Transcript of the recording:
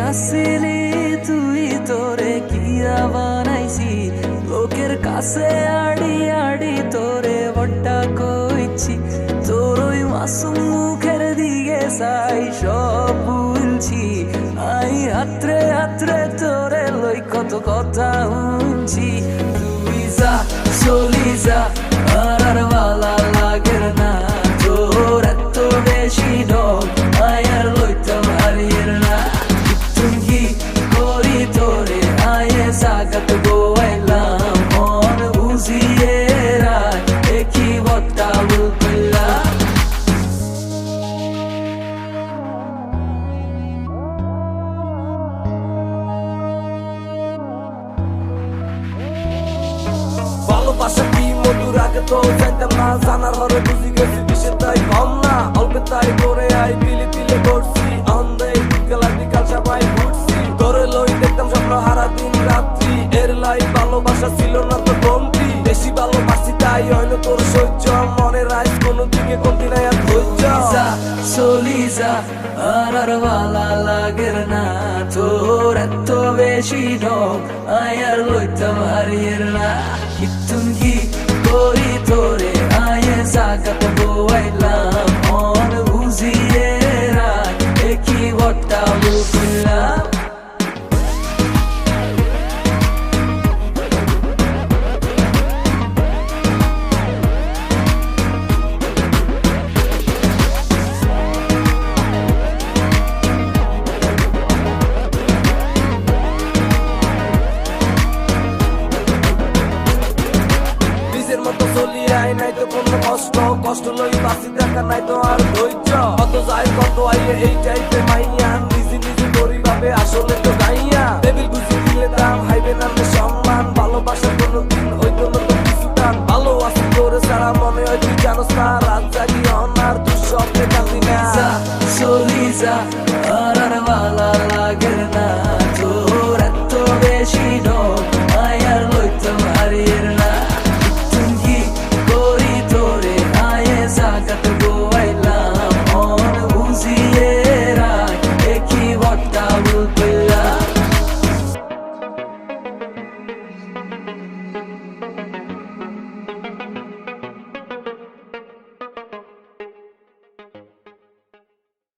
আসিলি তুই তোরে কিয়া বানাইছি লোকের কাছে আড়ি আড়ি তোরে বড্ডা কইছি তোর ওই মাসুম মুখের দিকে চাই সব ভুলছি আই হাতরে হাতরে তোরে লই কত কথা শুনছি তুই যা চলি যা আর ভালা লাগের না তোর এত বেশি ডর আয়ার লইতাম হারিয়ের না তুমি করি তোরে আয়ে সাগত গোয়াইলাম মন বুঝিয়ে রায় একই বত্তা বললা ভালোবাসা কি মধুর আগে তো জানতাম না জানার হরে বুঝি গেছি বিষে তাই কম না অল্প তাই করে আই পিলে পিলে করছি অন্ধে বিকাল বিকাল সবাই ঘুরছি তোরে লই দেখতাম স্বপ্ন হারা দিন রাত্রি এর লাই ভালোবাসা ছিল না তো কমতি বেশি ভালোবাসি তাই হইলো তোর সহ্য মনে রাইস কোনো দিকে কমতি নাই আর ধৈর্য চলি যা আর ভালা লাগের না তোর এত বেশি ঢোক আয়ার লইতাম হারিয়ের না তুমি করি তোরে আয়ে সাগত গোয়াইলাম মন বুঝিয়ে রায় একই বট্টা বললাম নাই তো কোনো কষ্ট কষ্ট লই বাসি দেখা নাই তো আর ধৈর্য কত যাই কত আইয়ে এই টাইপে মাইয়া নিজে নিজে করি ভাবে আসলে